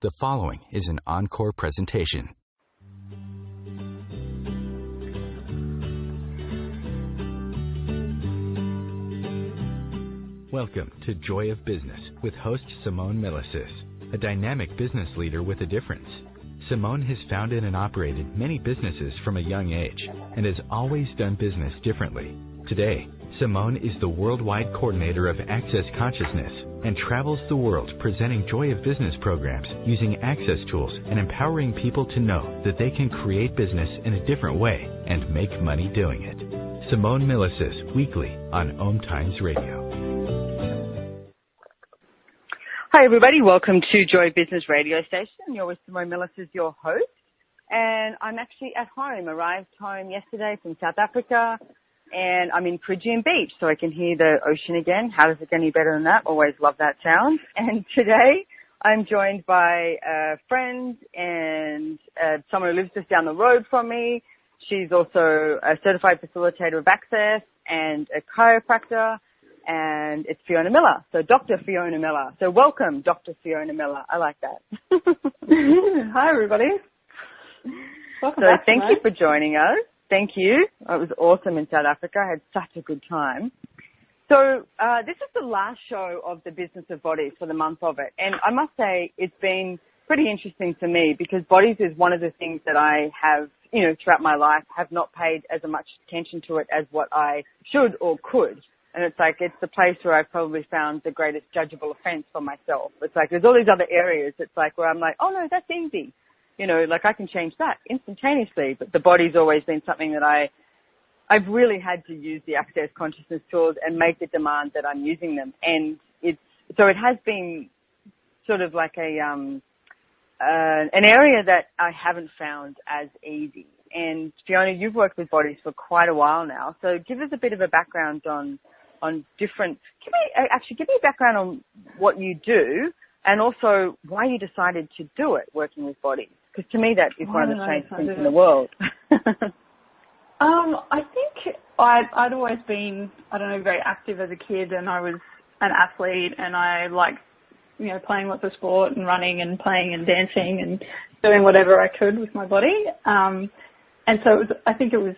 The following is an encore presentation. Welcome to Joy of Business with host Simone Milasas, a dynamic business leader with a difference. Simone has founded and operated many businesses from a young age and has always done business differently. Today, Simone is the worldwide coordinator of Access Consciousness and travels the world presenting Joy of Business programs using access tools and empowering people to know that they can create business in a different way and make money doing it. Simone Milasas, weekly on OMTimes Radio. Hi everybody, welcome to Joy Business Radio Station. You're with Simone Milasas, your host. And I'm actually at home, arrived home yesterday from South Africa. And I'm in Fijian Beach, so I can hear the ocean again. How does it get any better than that? Always love that sound. And today I'm joined by a friend and someone who lives just down the road from me. She's also a certified facilitator of access and a chiropractor. And it's Fiona Miller, so Dr. Fiona Miller. So welcome, Dr. Fiona Miller. I like that. Hi, everybody. Welcome so back thank tonight. you for joining us. Thank you. It was awesome in South Africa. I had such a good time. So this is the last show of the Business of Bodies for the month of it. And I must say it's been pretty interesting to me because bodies is one of the things that I have, throughout my life have not paid as much attention to it as what I should or could. And it's like, it's the place where I've probably found the greatest judgeable offense for myself. It's like, there's all these other areas. It's like where I'm like, oh no, that's easy. Like I can change that instantaneously, but the body's always been something that I've really had to use the access consciousness tools and make the demand that I'm using them. And it has been sort of like an area that I haven't found as easy. And Fiona, you've worked with bodies for quite a while now. So give us a bit of a background on different, give me a background on what you do and also why you decided to do it working with bodies. Because to me, that is one of the strangest things in the world. I think I'd always been, very active as a kid, and I was an athlete, and I liked, playing lots of sport and running and playing and dancing and doing whatever I could with my body. And so I think it was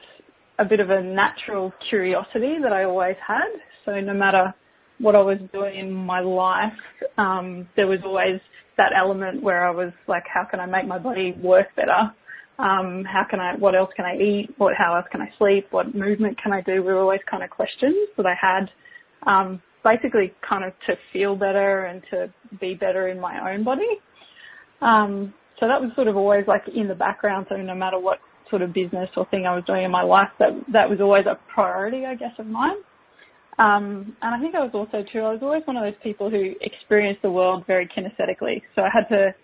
a bit of a natural curiosity that I always had. So no matter what I was doing in my life, there was always that element where I was like, how can I make my body work better? What else can I eat? How else can I sleep? What movement can I do? Were always kind of questions that I had, basically kind of to feel better and to be better in my own body. So that was sort of always like in the background. So no matter what sort of business or thing I was doing in my life, that was always a priority, I guess, of mine. And I think I was always one of those people who experienced the world very kinesthetically. So I had to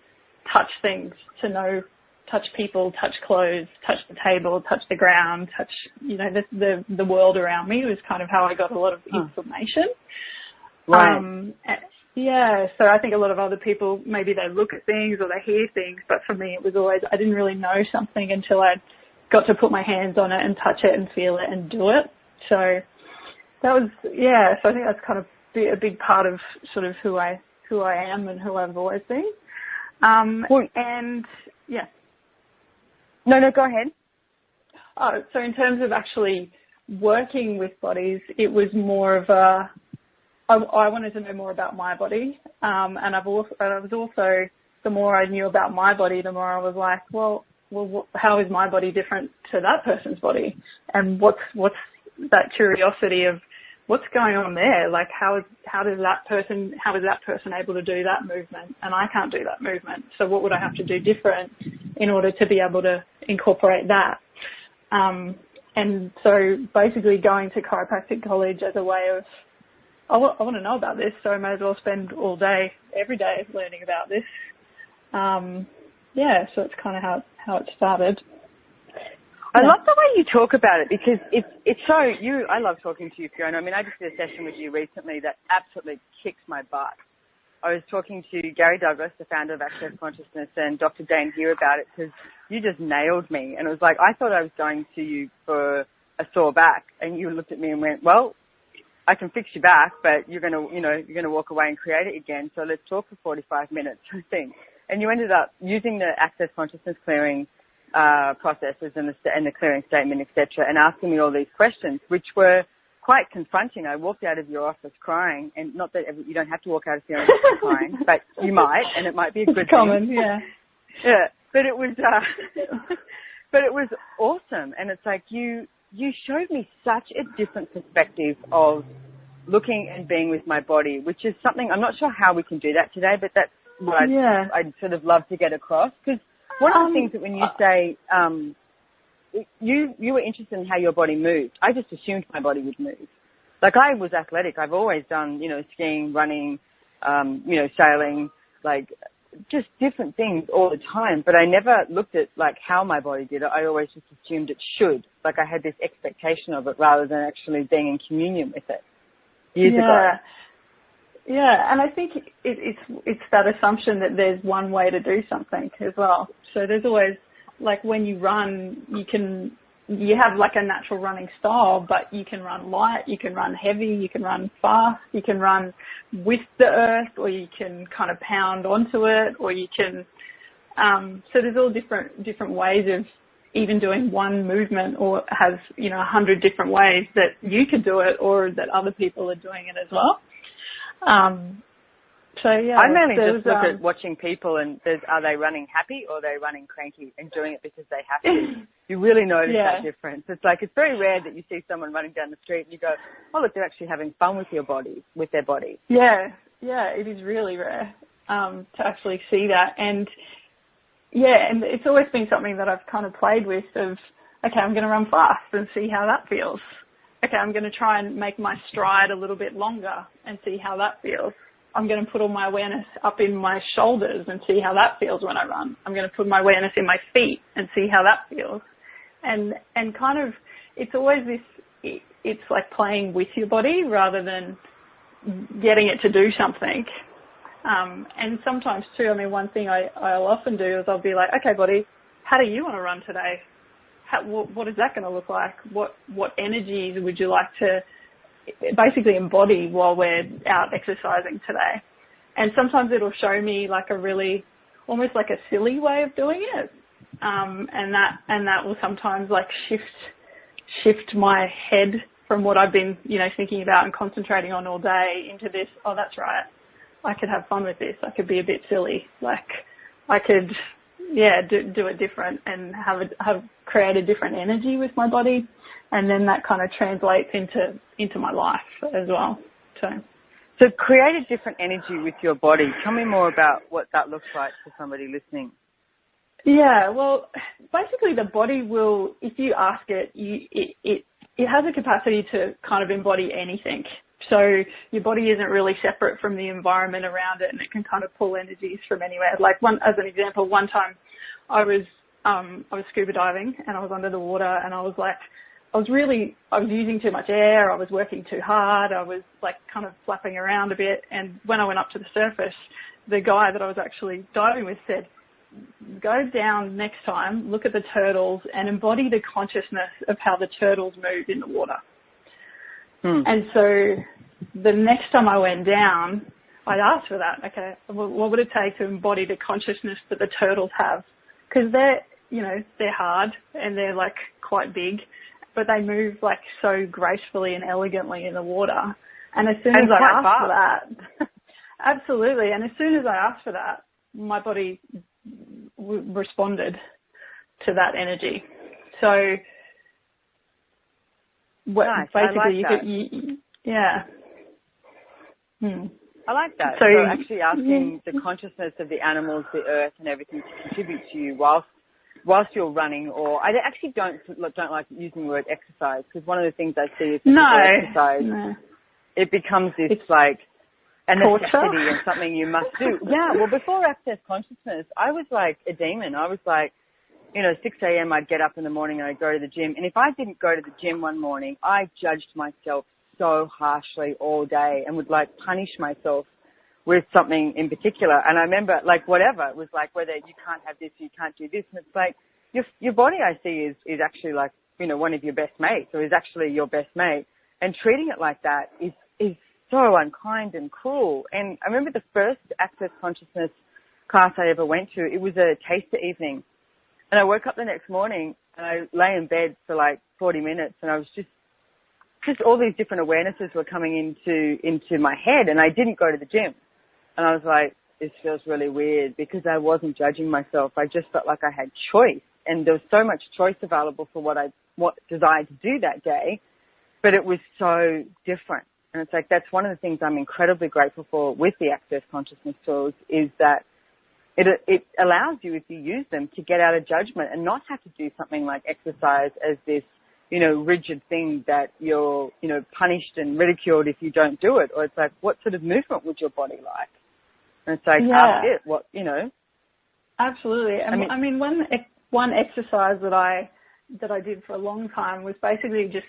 touch things to touch people, touch clothes, touch the table, touch the ground, touch, the world around me was kind of how I got a lot of information. Right. So I think a lot of other people, maybe they look at things or they hear things, but for me it was always, I didn't really know something until I got to put my hands on it and touch it and feel it and do it. So that was, so I think that's kind of a big part of sort of who I am and who I've always been. No, go ahead. Oh, so in terms of actually working with bodies, it was more of I wanted to know more about my body. And I was also, the more I knew about my body, the more I was like, well, how is my body different to that person's body? And what's that curiosity of what's going on there? Like, how is that person able to do that movement? And I can't do that movement. So what would I have to do different in order to be able to incorporate that? And so basically going to chiropractic college as a way of, I want to know about this, so I may as well spend all day, every day learning about this. So it's kind of how it started. I love the way you talk about it because it's so I love talking to you, Fiona. I mean, I just did a session with you recently that absolutely kicked my butt. I was talking to Gary Douglas, the founder of Access Consciousness, and Dr. Dane here about it because you just nailed me. And it was like, I thought I was going to you for a sore back, and you looked at me and went, well, I can fix your back, but you're going to walk away and create it again. So let's talk for 45 minutes, I think. And you ended up using the access consciousness clearing processes and the clearing statement, etc., and asking me all these questions, which were quite confronting. I walked out of your office crying, and not that you don't have to walk out of your office crying, but you might, and it might be a good it's common, thing. yeah. Yeah, but it was, but it was awesome, and it's like you showed me such a different perspective of looking and being with my body, which is something I'm not sure how we can do that today, but that's what I'd sort of love to get across. Because one of the things that when you say you were interested in how your body moved, I just assumed my body would move. Like I was athletic. I've always done, skiing, running, sailing, like just different things all the time. But I never looked at like how my body did it. I always just assumed it should. Like I had this expectation of it rather than actually being in communion with it years ago. Yeah, and I think it's that assumption that there's one way to do something as well. So there's always, like when you run, you have like a natural running style, but you can run light, you can run heavy, you can run fast, you can run with the earth, or you can kind of pound onto it, or you can, so there's all different ways of even doing one movement, or has, 100 different ways that you could do it or that other people are doing it as well. So yeah, I mainly just look at watching people and are they running happy or are they running cranky and doing it because they have to. You really notice that difference. It's like, it's very rare that you see someone running down the street and you go, oh look, they're actually having fun with their body. Yeah, it is really rare, to actually see that. And it's always been something that I've kind of played with of, okay, I'm going to run fast and see how that feels. Okay, I'm going to try and make my stride a little bit longer and see how that feels. I'm going to put all my awareness up in my shoulders and see how that feels when I run. I'm going to put my awareness in my feet and see how that feels. And kind of, it's always this, it's like playing with your body rather than getting it to do something. And sometimes too, one thing I'll often do is I'll be like, okay, body, how do you want to run today? What is that going to look like? What energies would you like to basically embody while we're out exercising today? And sometimes it'll show me like a really, almost like a silly way of doing it. And that will sometimes like shift my head from what I've been, thinking about and concentrating on all day into this, oh, that's right, I could have fun with this. I could be a bit silly. Like I could, do it different and have create a different energy with my body. And then that kind of translates into my life as well. So create a different energy with your body. Tell me more about what that looks like for somebody listening. Yeah, well, basically the body will, if you ask it, it has a capacity to kind of embody anything. So your body isn't really separate from the environment around it, and it can kind of pull energies from anywhere. Like as an example, one time I was scuba diving and I was under the water and I was using too much air. I was working too hard. I was like kind of flapping around a bit. And when I went up to the surface, the guy that I was actually diving with said, go down next time, look at the turtles and embody the consciousness of how the turtles move in the water. And so the next time I went down, I'd ask for that. Okay, what would it take to embody the consciousness that the turtles have? Because they're hard and they're like quite big, but they move like so gracefully and elegantly in the water. And as soon as I asked for that, absolutely. And as soon as I asked for that, my body responded to that energy. So nice. basically, I like that. So actually asking the consciousness of the animals, the earth, and everything to contribute to you whilst you're running. Or I actually don't like using the word exercise, because one of the things I see is exercise. No. It becomes this like a necessity and something you must do. Yeah. Well, before Access Consciousness, I was like a demon. I was like, 6 a.m. I'd get up in the morning and I'd go to the gym. And if I didn't go to the gym one morning, I judged myself so harshly all day and would like punish myself with something in particular. And I remember like whatever, it was like whether you can't have this, you can't do this. And it's like your body I see is actually like, one of your best mates, or is actually your best mate. And treating it like that is so unkind and cruel. And I remember the first Access Consciousness class I ever went to. It was a taster evening. And I woke up the next morning and I lay in bed for like 40 minutes and I was just all these different awarenesses were coming into my head, and I didn't go to the gym. And I was like, this feels really weird, because I wasn't judging myself. I just felt like I had choice, and there was so much choice available for what desired to do that day, but it was so different. And it's like, that's one of the things I'm incredibly grateful for with the Access Consciousness tools, is that it allows you, if you use them, to get out of judgment and not have to do something like exercise as this, rigid thing that you're, punished and ridiculed if you don't do it. Or it's like, what sort of movement would your body like? And it's like, ask it, what. Absolutely. I mean, one exercise that I did for a long time was basically just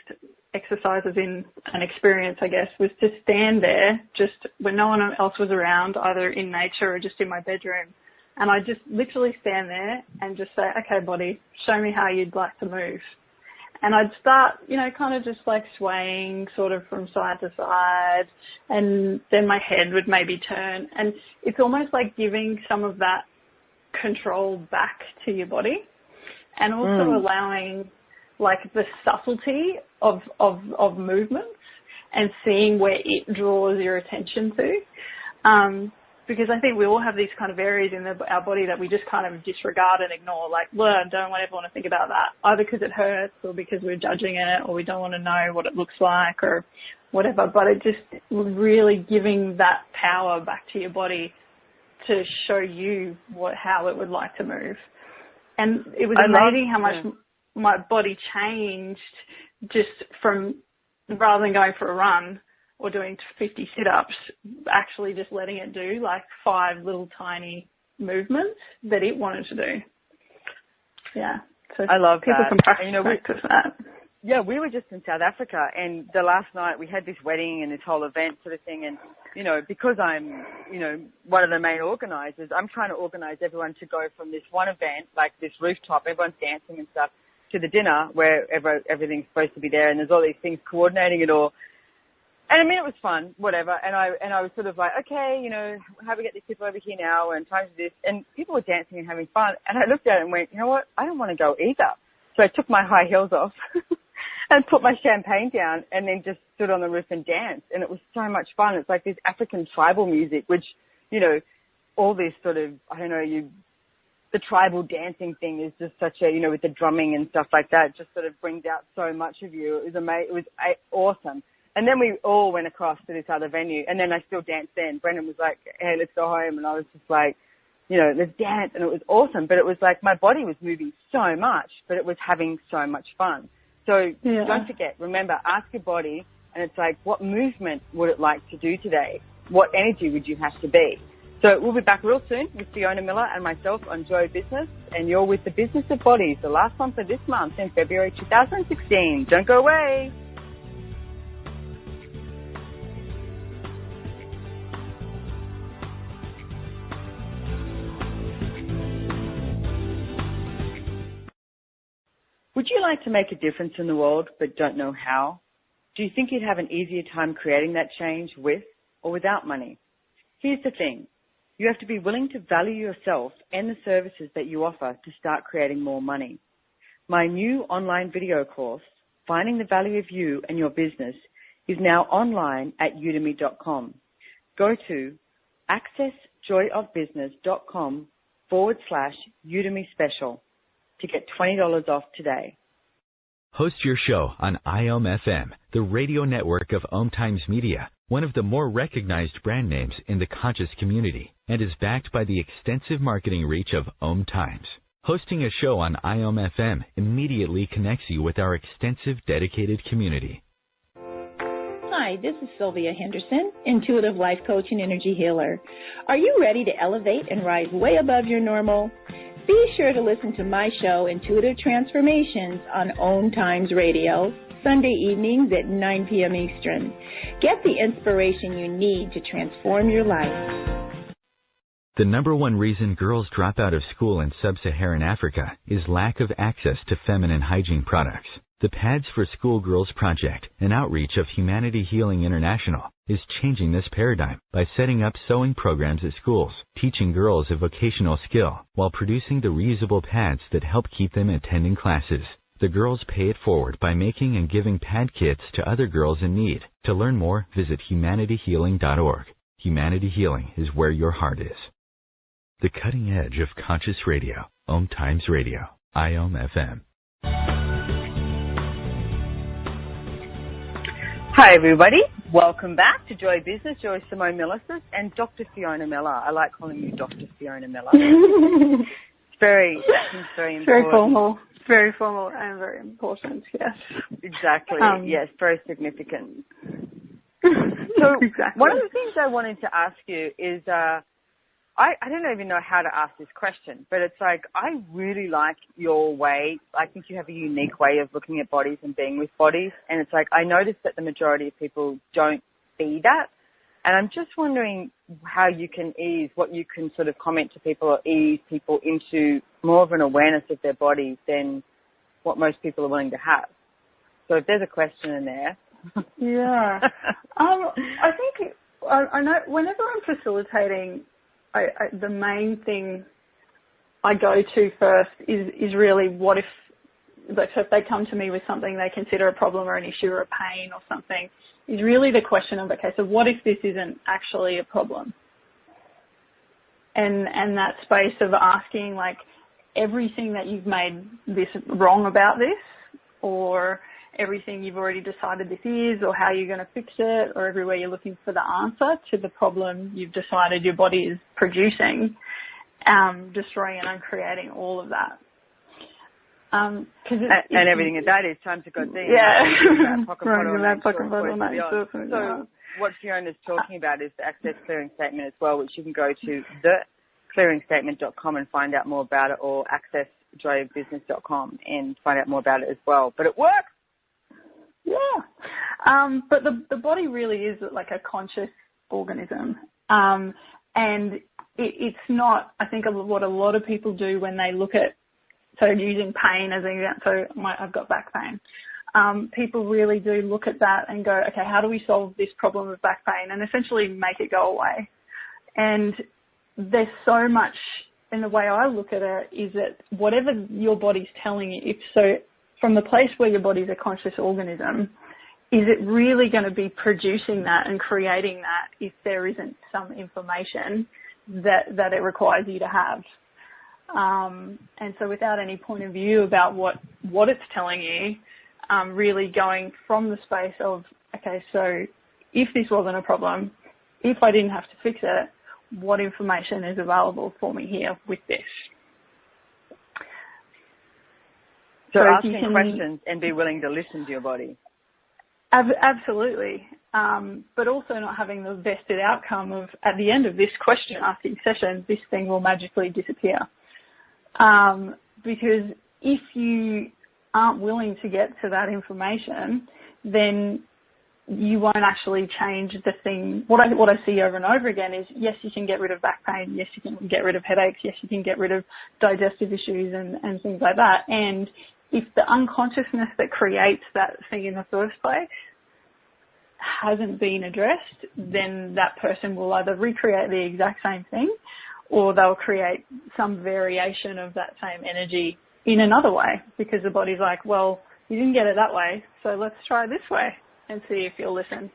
exercises in an experience, I guess, was to stand there just when no one else was around, either in nature or just in my bedroom. And I just literally stand there and just say, okay, body, show me how you'd like to move. And I'd start, kind of just like swaying sort of from side to side, and then my head would maybe turn. And it's almost like giving some of that control back to your body, and also allowing like the subtlety of movements and seeing where it draws your attention to. Because I think we all have these kind of areas in our body that we just kind of disregard and ignore, like, well, I don't ever want to think about that, either because it hurts or because we're judging it or we don't want to know what it looks like or whatever. But it just really giving that power back to your body to show you how it would like to move. And it was amazing how much my body changed just from, rather than going for a run or doing 50 sit-ups, actually just letting it do like 5 little tiny movements that it wanted to do. Yeah. So I love people that. can practice that. Yeah, we were just in South Africa, and the last night we had this wedding and this whole event sort of thing. And, because I'm, one of the main organizers, I'm trying to organize everyone to go from this one event, like this rooftop, everyone's dancing and stuff, to the dinner where everything's supposed to be there, and there's all these things coordinating it all. And I mean, it was fun, whatever. And I was sort of like, okay, how do we get these people over here now? And time to do this. And people were dancing and having fun. And I looked at it and went, you know what? I don't want to go either. So I took my high heels off and put my champagne down and then just stood on the roof and danced. And it was so much fun. It's like this African tribal music, which, all this sort of, the tribal dancing thing is just such a, with the drumming and stuff like that, just sort of brings out so much of you. It was amazing. It was awesome. And then we all went across to this other venue, and then I still danced then. Brendan was like, hey, let's go home. And I was just like, let's dance. And it was awesome. But it was like my body was moving so much, but it was having so much fun. So don't forget, remember, ask your body, and it's like, what movement would it like to do today? What energy would you have to be? So we'll be back real soon with Fiona Miller and myself on Joy Business, and you're with the Business of Bodies, the last one for this month in February 2016. Don't go away. Would you like to make a difference in the world but don't know how? Do you think you'd have an easier time creating that change with or without money? Here's the thing. You have to be willing to value yourself and the services that you offer to start creating more money. My new online video course, Finding the Value of You and Your Business, is now online at udemy.com. Go to accessjoyofbusiness.com/Udemy special to get $20 off today. Host your show on IOM-FM, the radio network of OMTimes Media, one of the more recognized brand names in the conscious community, and is backed by the extensive marketing reach of OMTimes. Hosting a show on IOM-FM immediately connects you with our extensive dedicated community. Hi, this is Sylvia Henderson, intuitive life coach and energy healer. Are you ready to elevate and rise way above your normal? Be sure to listen to my show, Intuitive Transformations, on OMTimes Radio, Sunday evenings at 9 p.m. Eastern. Get the inspiration you need to transform your life. The number one reason girls drop out of school in sub-Saharan Africa is lack of access to feminine hygiene products. The Pads for Schoolgirls Project, an outreach of Humanity Healing International, is changing this paradigm by setting up sewing programs at schools, teaching girls a vocational skill, while producing the reusable pads that help keep them attending classes. The girls pay it forward by making and giving pad kits to other girls in need. To learn more, visit humanityhealing.org. Humanity Healing is where your heart is. The cutting edge of conscious radio. OMTimes Radio. IOM FM. Hi, everybody. Welcome back to Joy Business. Joy Simone Milasas and Dr. Fiona Miller. I like calling you Dr. Fiona Miller. It's very important. Very formal. Very formal and very important, yes. Exactly. Yes, very significant. So exactly. One of the things I wanted to ask you is, I don't even know how to ask this question, but it's like, I really like your way. I think you have a unique way of looking at bodies and being with bodies. And it's like, I noticed that the majority of people don't see that. And I'm just wondering how you can what you can sort of comment to people or ease people into more of an awareness of their bodies than what most people are willing to have. So if there's a question in there. Yeah. I think, I know whenever I'm facilitating, the main thing I go to first is really what if, like, so if they come to me with something they consider a problem or an issue or a pain or something, is really the question of, okay, so what if this isn't actually a problem? And that space of asking, like, everything that you've made this wrong about this, or everything you've already decided this is, or how you're going to fix it, or everywhere you're looking for the answer to the problem you've decided your body is producing, destroying and uncreating all of that. And everything at that is time to go deep. Yeah. So what Fiona's talking about is the Access Clearing Statement as well, which you can go to theclearingstatement.com and find out more about it, or accessjoyofbusiness.com and find out more about it as well. But it works. Yeah. But the body really is like a conscious organism. And it's not, I think, what a lot of people do when they look at, so using pain as an example, so I've got back pain. People really do look at that and go, okay, how do we solve this problem of back pain, and essentially make it go away? And there's so much, and the way I look at it is that whatever your body's telling you, from the place where your body's a conscious organism, is it really going to be producing that and creating that if there isn't some information that it requires you to have? And so without any point of view about what it's telling you, really going from the space of, okay, so if this wasn't a problem, if I didn't have to fix it, what information is available for me here with this? So asking questions and be willing to listen to your body. Absolutely. But also not having the vested outcome of, at the end of this question asking session, this thing will magically disappear. Because if you aren't willing to get to that information, then you won't actually change the thing. What I see over and over again is, yes, you can get rid of back pain. Yes, you can get rid of headaches. Yes, you can get rid of digestive issues and things like that. And if the unconsciousness that creates that thing in the first place hasn't been addressed, then that person will either recreate the exact same thing, or they'll create some variation of that same energy in another way, because the body's like, well, you didn't get it that way, so let's try this way and see if you'll listen.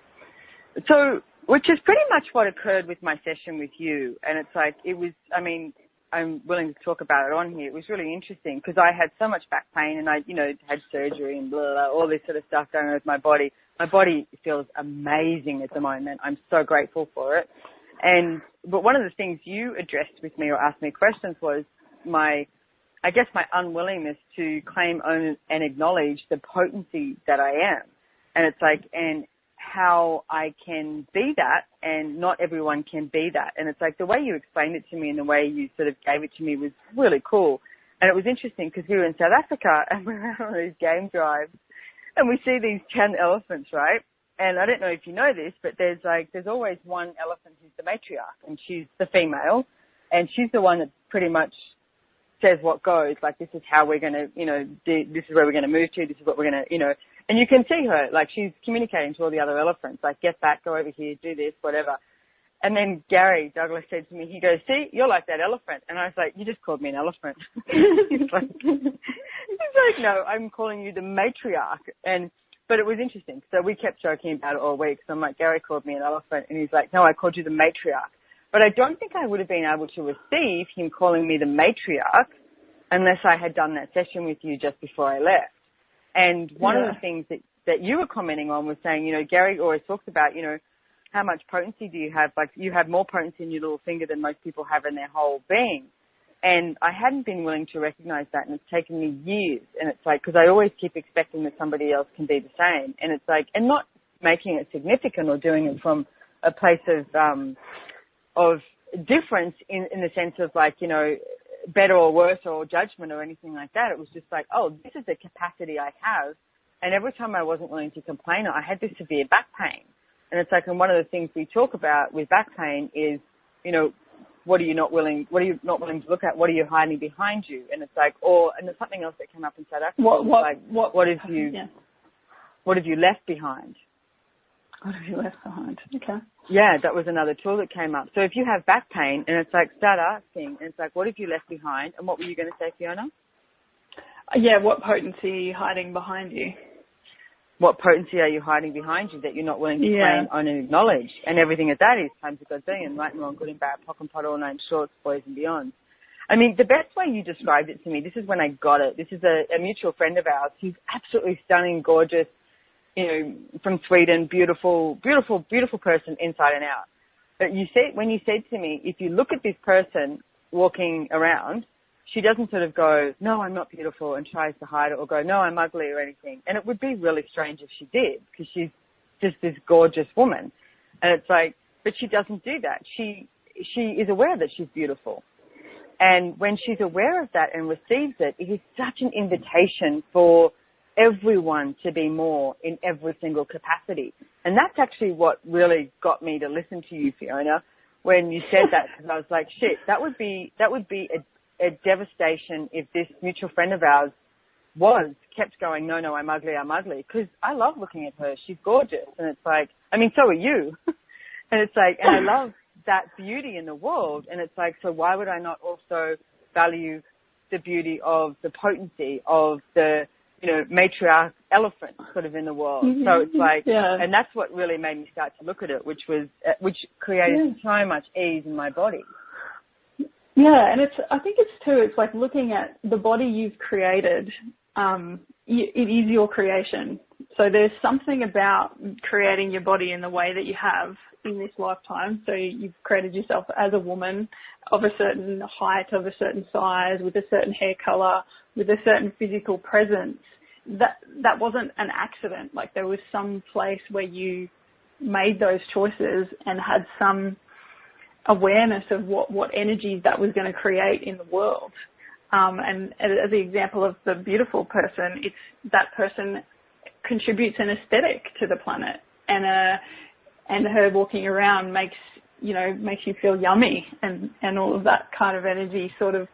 So, which is pretty much what occurred with my session with you. And it's like, it was, I mean, I'm willing to talk about it on here. It was really interesting because I had so much back pain and I, had surgery and blah, blah, all this sort of stuff going on with my body. My body feels amazing at the moment. I'm so grateful for it. But one of the things you addressed with me or asked me questions was my unwillingness to claim, own, and acknowledge the potency that I am. And it's like, and how I can be that, and not everyone can be that. And it's like the way you explained it to me and the way you sort of gave it to me was really cool. And it was interesting because we were in South Africa and we were on these game drives and we see these 10 elephants, right? And I don't know if you know this, but there's always one elephant who's the matriarch, and she's the female, and she's the one that pretty much says what goes, like this is how we're going to, this is where we're going to move to, this is what we're going to, and you can see her, like she's communicating to all the other elephants, like get back, go over here, do this, whatever. And then Gary Douglas said to me, he goes, see, you're like that elephant. And I was like, you just called me an elephant. he's like, no, I'm calling you the matriarch. But it was interesting. So we kept joking about it all week. So I'm like, Gary called me an elephant. And he's like, no, I called you the matriarch. But I don't think I would have been able to receive him calling me the matriarch unless I had done that session with you just before I left. And one of the things that you were commenting on was saying, Gary always talks about, how much potency do you have? Like you have more potency in your little finger than most people have in their whole being. And I hadn't been willing to recognize that, and it's taken me years. And it's like, because I always keep expecting that somebody else can be the same. And it's like, and not making it significant or doing it from a place of difference in the sense of like, better or worse or judgment or anything like that. It was just like, oh, this is the capacity I have. And every time I wasn't willing to complain, I had this severe back pain. And it's like, and one of the things we talk about with back pain is, what are you not willing to look at? What are you hiding behind you? And it's like, and there's something else that came up in South Africa. What have you left behind? What have you left behind? Okay. Yeah, that was another tool that came up. So if you have back pain and it's like, start asking, and it's like, what have you left behind? And what were you going to say, Fiona? Yeah, what potency are you hiding behind you? What potency are you hiding behind you that you're not willing to claim, own, and acknowledge? And everything at that is times a gazillion, right and wrong, good and bad, pock and pot, all nine shorts, boys and beyond. I mean, the best way you described it to me, this is when I got it. This is a mutual friend of ours. He's absolutely stunning, gorgeous, from Sweden, beautiful, beautiful, beautiful person inside and out. But when you said to me, if you look at this person walking around, she doesn't sort of go, no, I'm not beautiful, and tries to hide it, or go, no, I'm ugly or anything. And it would be really strange if she did, because she's just this gorgeous woman. And it's like, but she doesn't do that. She is aware that she's beautiful. And when she's aware of that and receives it, it is such an invitation for everyone to be more in every single capacity. And that's actually what really got me to listen to you, Fiona, when you said that, because I was like, shit, that would be a devastation if this mutual friend of ours kept going, no, I'm ugly, because I love looking at her. She's gorgeous. And it's like, I mean, so are you. And it's like, and I love that beauty in the world. And it's like, so why would I not also value the beauty of the potency of the, matriarch elephant sort of in the world. Mm-hmm. So it's like, and that's what really made me start to look at it, which created so much ease in my body. Yeah, and I think it's like looking at the body you've created. It is your creation. So there's something about creating your body in the way that you have in this lifetime. So you've created yourself as a woman of a certain height, of a certain size, with a certain hair color, with a certain physical presence. That wasn't an accident. Like there was some place where you made those choices and had some awareness of what energies that was going to create in the world. And as the example of the beautiful person, it's that person contributes an aesthetic to the planet, and her walking around makes you feel yummy and all of that kind of energy sort of.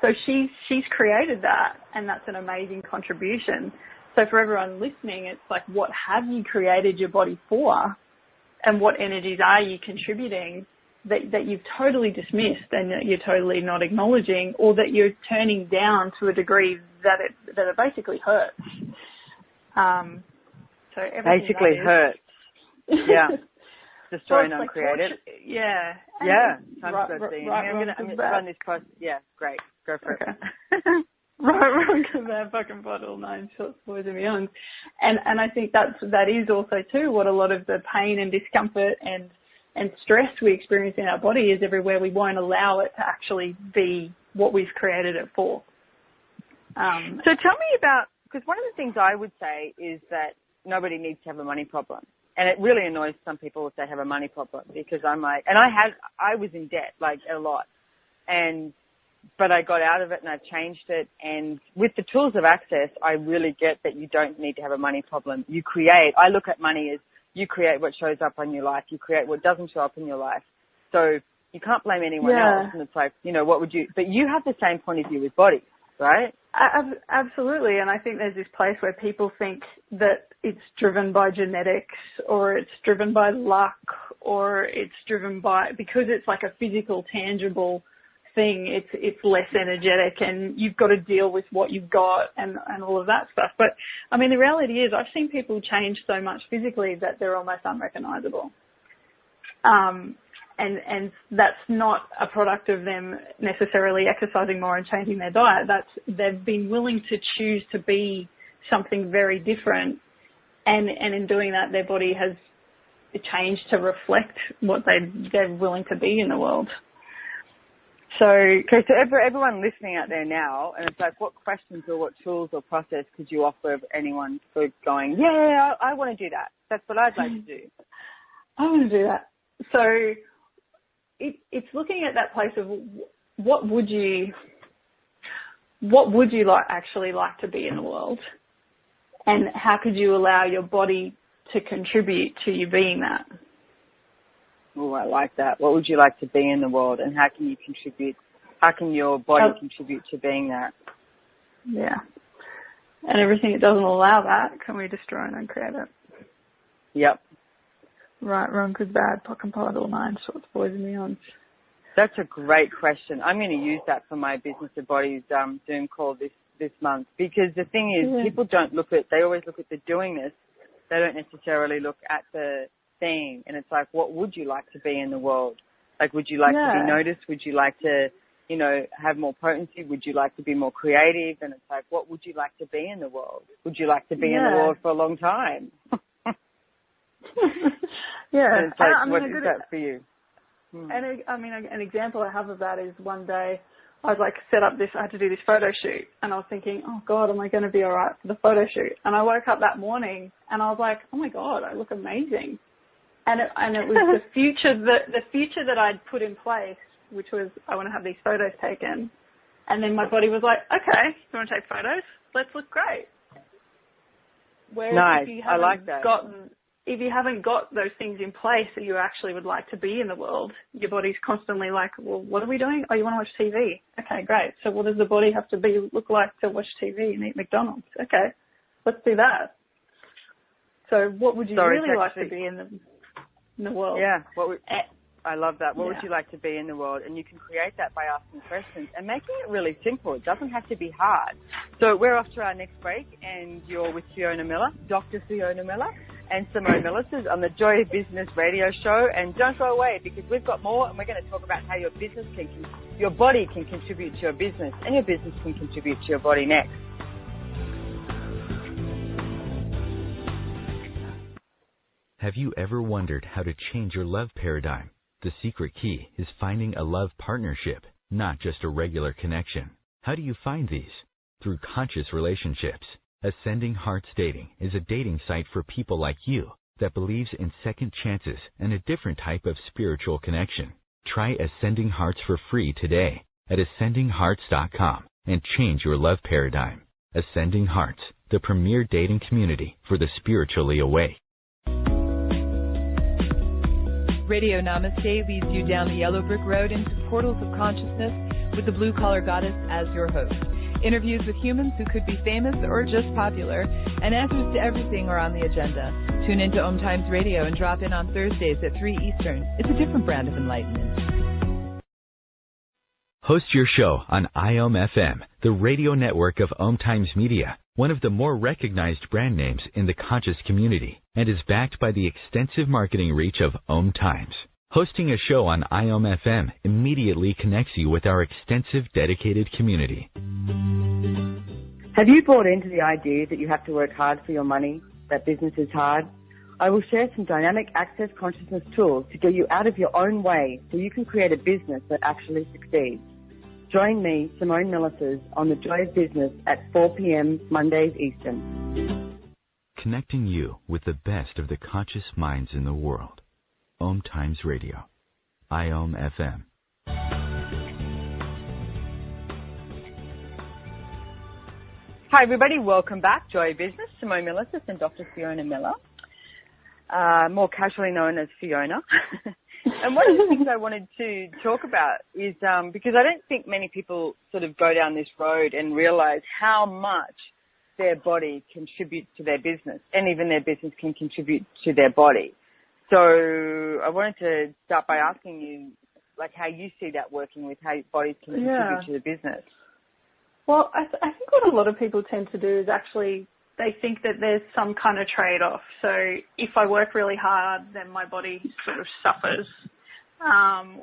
So she's created that, and that's an amazing contribution. So for everyone listening, it's like, what have you created your body for, and what energies are you contributing that you've totally dismissed and that you're totally not acknowledging, or that you're turning down to a degree that it basically hurts. So basically hurts. Yeah. Destroy and uncreate it. Yeah. Yeah. I'm going to run this process. Yeah, great. Go for it. Right, because they're fucking bottle 9 shorts, boys and beyond. And I think that is also too what a lot of the pain and discomfort and stress we experience in our body is everywhere. We won't allow it to actually be what we've created it for. So tell me about, because one of the things I would say is that nobody needs to have a money problem. And it really annoys some people if they have a money problem, because I'm like, and I was in debt, like a lot. But I got out of it and I've changed it. And with the tools of access, I really get that you don't need to have a money problem. I look at money as you create what shows up on your life. You create what doesn't show up in your life. So, You can't blame anyone else. And it's like, what would you, but you have the same point of view with bodies, right? Absolutely. And I think there's this place where people think that it's driven by genetics, or it's driven by luck, or it's driven by, because it's like a physical, tangible thing, it's less energetic, and you've got to deal with what you've got and all of that stuff. But I mean, the reality is I've seen people change so much physically that they're almost unrecognizable. And that's not a product of them necessarily exercising more and changing their diet. They've been willing to choose to be something very different, and in doing that, their body has changed to reflect what they're willing to be in the world. So everyone listening out there now, and it's like, what questions or what tools or process could you offer anyone for going, I want to do that. That's what I'd like to do. I want to do that. So it's looking at that place of what would you actually like to be in the world, and how could you allow your body to contribute to you being that? Oh, I like that. What would you like to be in the world, and how can you contribute? How can your body contribute to being that? Yeah. And everything that doesn't allow that, can we destroy and uncreate it? Yep. Right, wrong, good, bad, POC and POD, all nine sorts, boys and beyonds. That's a great question. I'm going to use that for my Business of Bodies Zoom call this month, because the thing is, people don't they always look at the doingness. They don't necessarily look at the thing. And it's like, what would you like to be in the world? Like, would you like to be noticed? Would you like to, have more potency? Would you like to be more creative? And it's like, what would you like to be in the world? Would you like to be in the world for a long time? And it's like, what is that for you? And an example I have of that is one day I was like I had to do this photo shoot, and I was thinking, oh God, am I going to be all right for the photo shoot? And I woke up that morning and I was like, oh my God, I look amazing. And it was the future that I'd put in place, which was, I want to have these photos taken. And then my body was like, okay, you want to take photos? Let's look great. Whereas nice. I like that. If you haven't got those things in place that you actually would like to be in the world, your body's constantly like, well, what are we doing? Oh, you want to watch TV? Okay, great. So what does the body have to look like to watch TV and eat McDonald's? Okay, let's do that. So what would you really like to be in the world? Yeah, I love that. What would you like to be in the world? And you can create that by asking questions and making it really simple. It doesn't have to be hard. So we're off to our next break, and you're with Fiona Miller, Dr. Fiona Miller, and Simone Milasas on the Joy of Business radio show. And don't go away, because we've got more, and we're going to talk about how your body can contribute to your business, and your business can contribute to your body next. Have you ever wondered how to change your love paradigm? The secret key is finding a love partnership, not just a regular connection. How do you find these? Through conscious relationships. Ascending Hearts Dating is a dating site for people like you that believes in second chances and a different type of spiritual connection. Try Ascending Hearts for free today at ascendinghearts.com and change your love paradigm. Ascending Hearts, the premier dating community for the spiritually awake. Radio Namaste leads you down the yellow brick road into portals of consciousness with the blue-collar goddess as your host. Interviews with humans who could be famous or just popular, and answers to everything are on the agenda. Tune into OMTimes Radio and drop in on Thursdays at 3 Eastern. It's a different brand of enlightenment. Host your show on IOM-FM, the radio network of OMTimes Media, one of the more recognized brand names in the conscious community, and is backed by the extensive marketing reach of OMTimes. Hosting a show on IOM-FM immediately connects you with our extensive dedicated community. Have you bought into the idea that you have to work hard for your money, that business is hard? I will share some dynamic access consciousness tools to get you out of your own way so you can create a business that actually succeeds. Join me, Simone Milasas, on The Joy of Business at 4 p.m. Mondays Eastern. Connecting you with the best of the conscious minds in the world. OMTimes Radio. IOM-FM. Hi, everybody. Welcome back. Joy of Business, Simone Milasas and Dr. Fiona Miller, more casually known as Fiona. And one of the things I wanted to talk about is because I don't think many people sort of go down this road and realize how much their body contributes to their business, and even their business can contribute to their body. So I wanted to start by asking you, like, how you see that working with how your bodies can contribute to the business. Well, I think what a lot of people tend to do is actually they think that there's some kind of trade-off. So if I work really hard, then my body sort of suffers.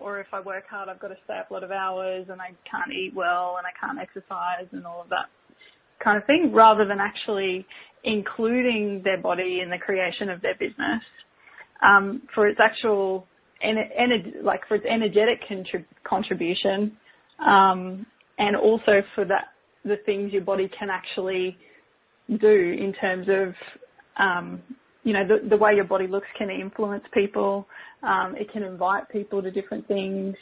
Or if I work hard, I've got to stay up a lot of hours and I can't eat well and I can't exercise and all of that kind of thing, rather than actually including their body in the creation of their business for its actual, for its energetic contribution, and also for the things your body can actually do in terms of, the way your body looks can influence people. It can invite people to different things.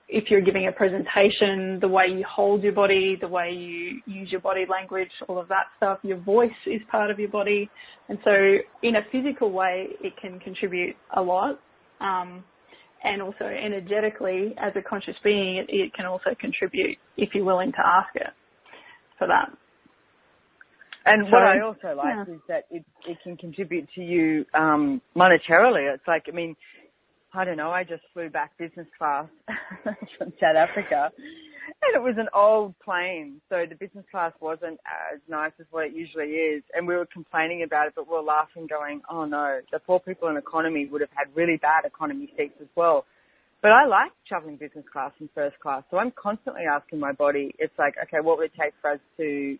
If you're giving a presentation, the way you hold your body, the way you use your body language, all of that stuff, your voice is part of your body. And so in a physical way, it can contribute a lot. And also energetically, as a conscious being, it can also contribute if you're willing to ask it for that. And what I also like is that it can contribute to you monetarily. It's like, I don't know, I just flew back business class from South Africa, and it was an old plane, so the business class wasn't as nice as what it usually is, and we were complaining about it, but we were laughing, going, oh no, the poor people in economy would have had really bad economy seats as well. But I like traveling business class and first class, so I'm constantly asking my body, it's like, okay, what would it take for us to,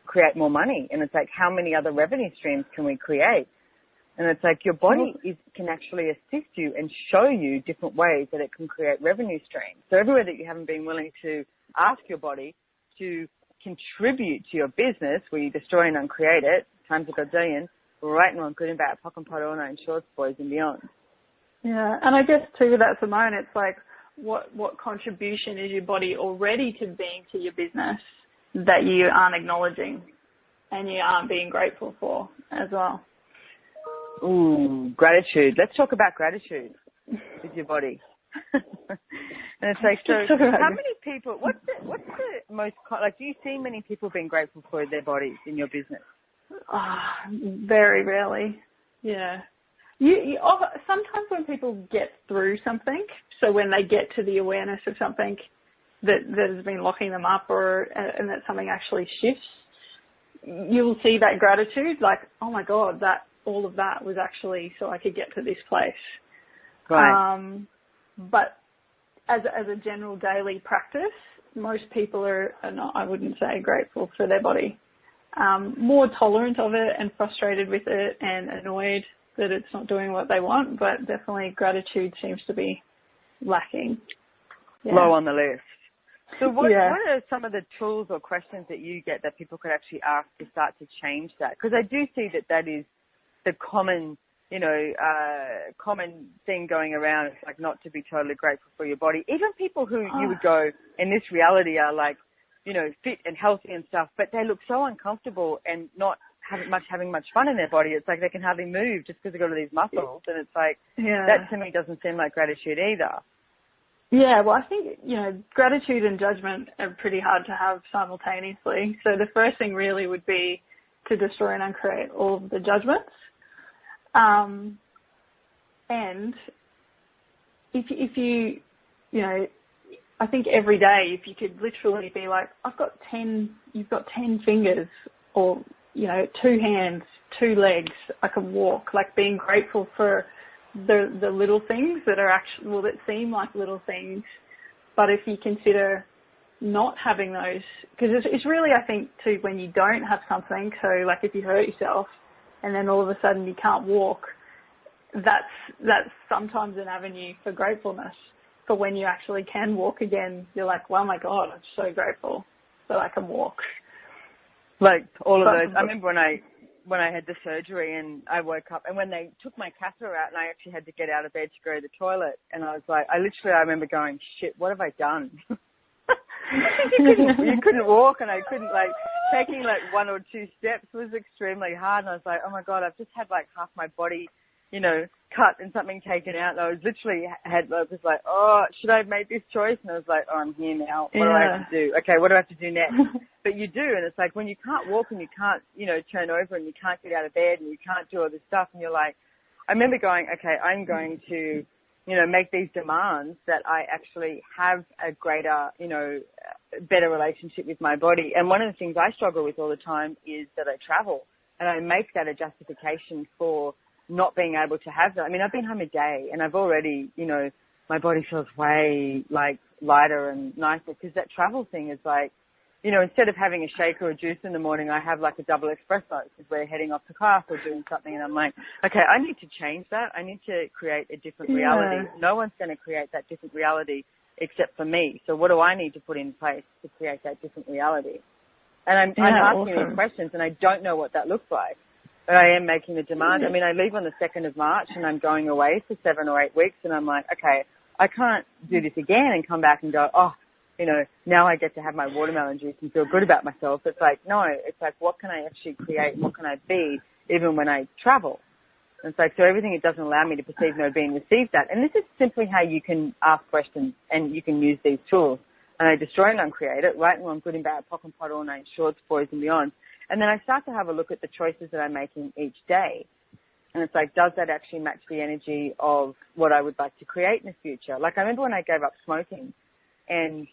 create more money? And it's like, how many other revenue streams can we create? And it's like your body can actually assist you and show you different ways that it can create revenue streams. So everywhere that you haven't been willing to ask your body to contribute to your business, where you destroy and uncreate it, times a godzillion, right and wrong, good and bad, pock and pot, all nine shorts, boys and beyond. Yeah, and I guess too with that, Simone, it's like what contribution is your body already to being to your business that you aren't acknowledging and you aren't being grateful for as well. Ooh, gratitude. Let's talk about gratitude with your body. And it's like, so how many people, what's the most, do you see many people being grateful for their bodies in your business? Very rarely. Yeah. You sometimes when people get through something, so when they get to the awareness of something that has been locking them up, and that something actually shifts, you'll see that gratitude, like, oh my God, that all of that was actually so I could get to this place. Right. But as a general daily practice, most people are not, I wouldn't say, grateful for their body. More tolerant of it and frustrated with it and annoyed that it's not doing what they want, but definitely gratitude seems to be lacking. Yeah. Low on the list. So what are some of the tools or questions that you get that people could actually ask to start to change that? Because I do see that is the common, common thing going around. It's like not to be totally grateful for your body. Even people who you would go, in this reality, are like, fit and healthy and stuff, but they look so uncomfortable and not having much fun in their body. It's like they can hardly move just because they've got all these muscles. And it's like, that to me doesn't seem like gratitude either. Yeah, well, I think, gratitude and judgment are pretty hard to have simultaneously. So the first thing really would be to destroy and uncreate all of the judgments. And if you, I think every day, if you could literally be like, you've got 10 fingers, or, 2 hands, 2 legs, I can walk, like being grateful for the little things that are actually, that seem like little things. But if you consider not having those, because it's really, I think, too, when you don't have something, so like if you hurt yourself and then all of a sudden you can't walk, that's sometimes an avenue for gratefulness. For when you actually can walk again, you're like, oh my God, I'm so grateful that I can walk. Like all of those. I remember when I had the surgery and I woke up, and when they took my catheter out and I actually had to get out of bed to go to the toilet, and I was like, I remember going, shit, what have I done? you couldn't walk, and I couldn't, taking 1 or 2 steps was extremely hard, and I was like, oh my God, I've just had half my body, cut and something taken out. And I was literally was like, oh, should I have made this choice? And I was like, oh, I'm here now. What do I have to do? Okay, what do I have to do next? But you do, and it's like when you can't walk and you can't, turn over and you can't get out of bed and you can't do all this stuff, and you're like, I remember going, okay, I'm going to, make these demands that I actually have a greater, better relationship with my body. And one of the things I struggle with all the time is that I travel, and I make that a justification for not being able to have that. I mean, I've been home a day and I've already, my body feels way lighter and nicer, because that travel thing is like, instead of having a shake or a juice in the morning, I have like a double espresso because we're heading off to class or doing something. And I'm like, okay, I need to change that. I need to create a different reality. No one's going to create that different reality except for me. So what do I need to put in place to create that different reality? And I'm asking these questions, and I don't know what that looks like. But I am making the demand. I mean, I leave on the 2nd of March and I'm going away for 7 or 8 weeks, and I'm like, okay, I can't do this again and come back and go, now I get to have my watermelon juice and feel good about myself. It's like, no, it's like, what can I actually create? What can I be even when I travel? And it's like, so everything, it doesn't allow me to perceive, know, be, and receive that. And this is simply how you can ask questions and you can use these tools. And I destroy and uncreate it, right and wrong, good and bad, POC and POD, all nine shorts, boys and beyond. And then I start to have a look at the choices that I'm making each day. And it's like, does that actually match the energy of what I would like to create in the future? Like, I remember when I gave up smoking, and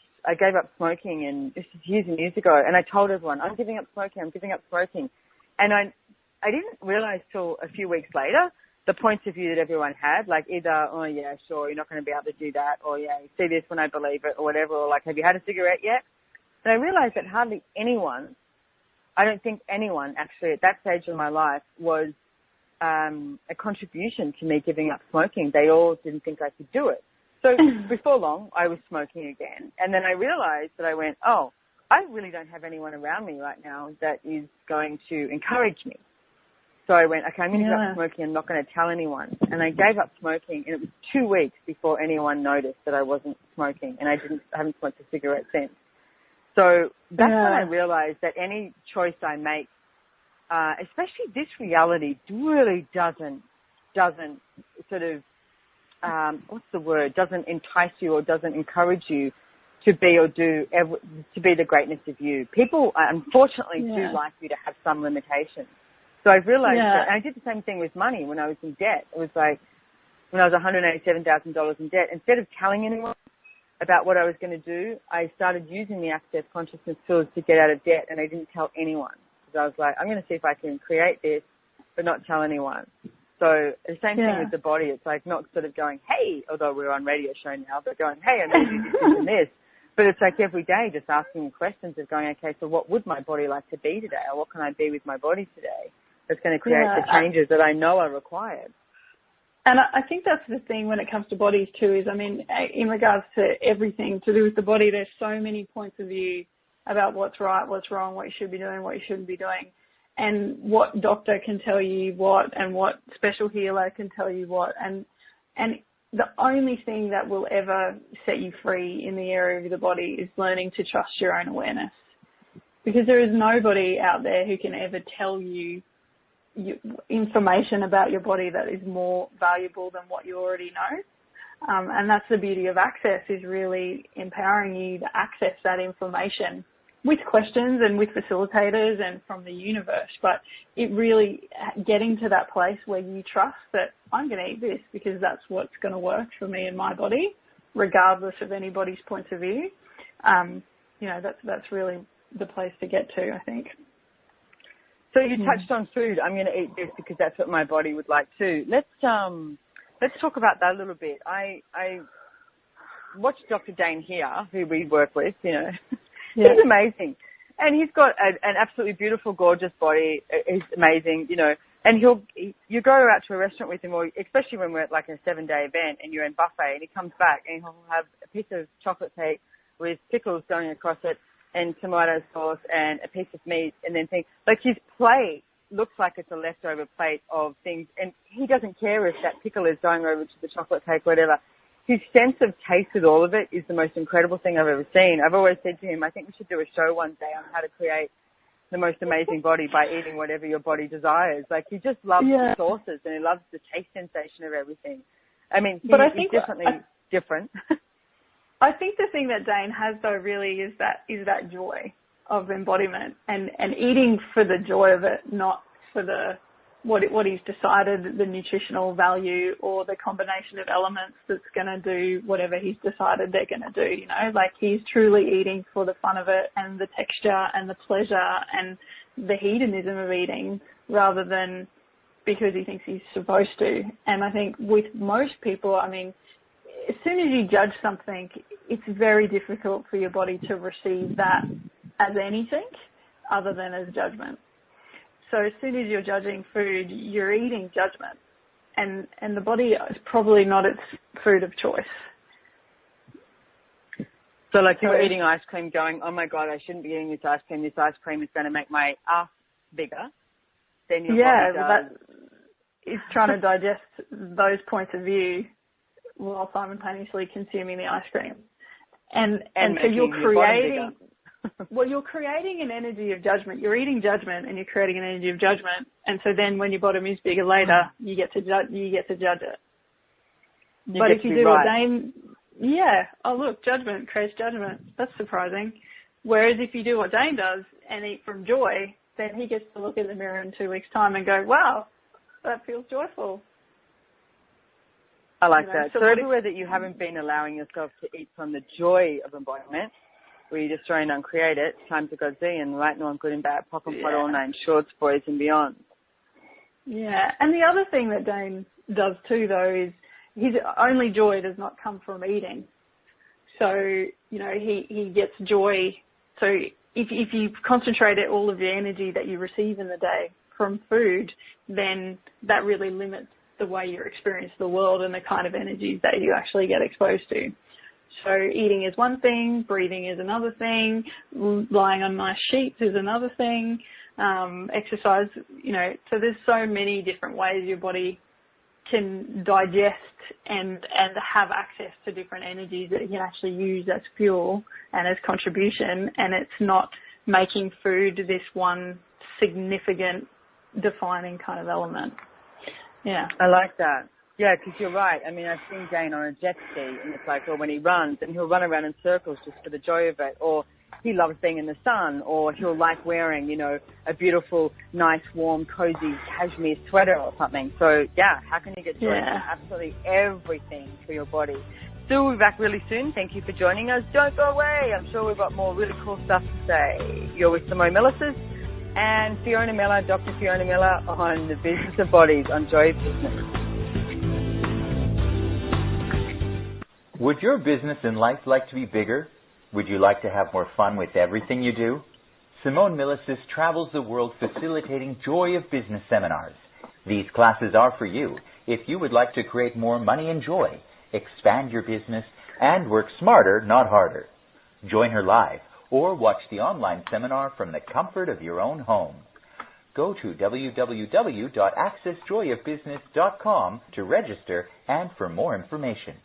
this is years and years ago, and I told everyone, I'm giving up smoking. And I didn't realize till a few weeks later the points of view that everyone had, like either, oh yeah, sure, you're not going to be able to do that, or yeah, see this when I believe it, or whatever, or like, have you had a cigarette yet? And I realized that hardly anyone, I don't think anyone actually at that stage of my life was a contribution to me giving up smoking. They all didn't think I could do it. So before long, I was smoking again. And then I realized that I went, oh, I really don't have anyone around me right now that is going to encourage me. So I went, okay, I'm going to give up smoking. I'm not going to tell anyone. And I gave up smoking, and it was 2 weeks before anyone noticed that I wasn't smoking, and I haven't smoked a cigarette since. So that's when I realized that any choice I make, especially this reality, really doesn't sort of, doesn't entice you or doesn't encourage you to be or do, to be the greatness of you. People, unfortunately, do like you to have some limitations. So I've realized that, and I did the same thing with money when I was in debt. It was like, when I was $187,000 in debt, instead of telling anyone about what I was going to do, I started using the Access Consciousness tools to get out of debt, and I didn't tell anyone. Because I was like, I'm going to see if I can create this, but not tell anyone. So the same thing with the body. It's like not sort of going, hey, although we're on radio show now, but going, hey, I'm going to do this and this. But it's like every day just asking questions of going, okay, so what would my body like to be today? Or what can I be with my body today that's going to create the changes that I know are required? And I think that's the thing when it comes to bodies too, is, I mean, in regards to everything to do with the body, there's so many points of view about what's right, what's wrong, what you should be doing, what you shouldn't be doing, and what doctor can tell you what, and what special healer can tell you what. And the only thing that will ever set you free in the area of the body is learning to trust your own awareness. Because there is nobody out there who can ever tell you information about your body that is more valuable than what you already know. And that's the beauty of Access, is really empowering you to access that information with questions and with facilitators and from the universe. But it really getting to that place where you trust that I'm going to eat this because that's what's going to work for me and my body, regardless of anybody's points of view. That's really the place to get to, I think. So you touched on food. I'm going to eat this because that's what my body would like too. Let's talk about that a little bit. I watched Dr. Dane here, who we work with, He's amazing. And he's got an absolutely beautiful, gorgeous body. He's amazing, and you go out to a restaurant with him, or especially when we're at like a 7-day event and you're in buffet, and he comes back and he'll have a piece of chocolate cake with pickles going across it and tomato sauce and a piece of meat, and then things like his plate looks like it's a leftover plate of things, and he doesn't care if that pickle is going over to the chocolate cake, whatever. His sense of taste with all of it is the most incredible thing I've ever seen. I've always said to him, I think we should do a show one day on how to create the most amazing body by eating whatever your body desires. Like, he just loves the sauces and he loves the taste sensation of everything. I mean, he's definitely different. I think the thing that Dane has, though, really is that joy of embodiment and eating for the joy of it, not for the what he's decided the nutritional value or the combination of elements that's going to do whatever he's decided they're going to do, you know. Like, he's truly eating for the fun of it and the texture and the pleasure and the hedonism of eating, rather than because he thinks he's supposed to. And I think with most people, I mean, as soon as you judge something, it's very difficult for your body to receive that as anything other than as judgment. So as soon as you're judging food, you're eating judgment. And the body is probably not its food of choice. So like, you're eating ice cream going, oh my God, I shouldn't be eating this ice cream. This ice cream is going to make my ass bigger. Then your body it's trying to digest those points of view while simultaneously consuming the ice cream. And so you're creating... Well, you're creating an energy of judgment. You're eating judgment, and you're creating an energy of judgment. And so then, when your bottom is bigger later, you get to judge it. But if you do what Dane, judgment creates judgment. That's surprising. Whereas if you do what Dane does and eat from joy, then he gets to look in the mirror in 2 weeks' time and go, "Wow, that feels joyful." I like that. So everywhere that you haven't been allowing yourself to eat from the joy of embodiment, where you're just trying to uncreate it, time to go Z and right now, good and bad, pop and pot, all nine shorts, boys and beyond. Yeah, and the other thing that Dane does too, though, is his only joy does not come from eating. So, you know, he gets joy. So if you concentrate all of the energy that you receive in the day from food, then that really limits the way you experience the world and the kind of energies that you actually get exposed to. So eating is one thing, breathing is another thing, lying on nice sheets is another thing, exercise, you know, so there's so many different ways your body can digest and have access to different energies that you can actually use as fuel and as contribution, and it's not making food this one significant defining kind of element. Yeah. I like that. Yeah, because you're right. I mean, I've seen Dane on a jet ski, and it's like, or when he runs, and he'll run around in circles just for the joy of it, or he loves being in the sun, or he'll like wearing, you know, a beautiful, nice, warm, cozy cashmere sweater or something. So, yeah, how can you get joy from absolutely everything for your body? Sue, we'll be back really soon. Thank you for joining us. Don't go away. I'm sure we've got more really cool stuff to say. You're with Simone Milasas and Fiona Miller, Dr. Fiona Miller, on the Business of Bodies on Joy of Business. Would your business and life like to be bigger? Would you like to have more fun with everything you do? Simone Milasas travels the world facilitating Joy of Business seminars. These classes are for you if you would like to create more money and joy, expand your business, and work smarter, not harder. Join her live or watch the online seminar from the comfort of your own home. Go to www.accessjoyofbusiness.com to register and for more information.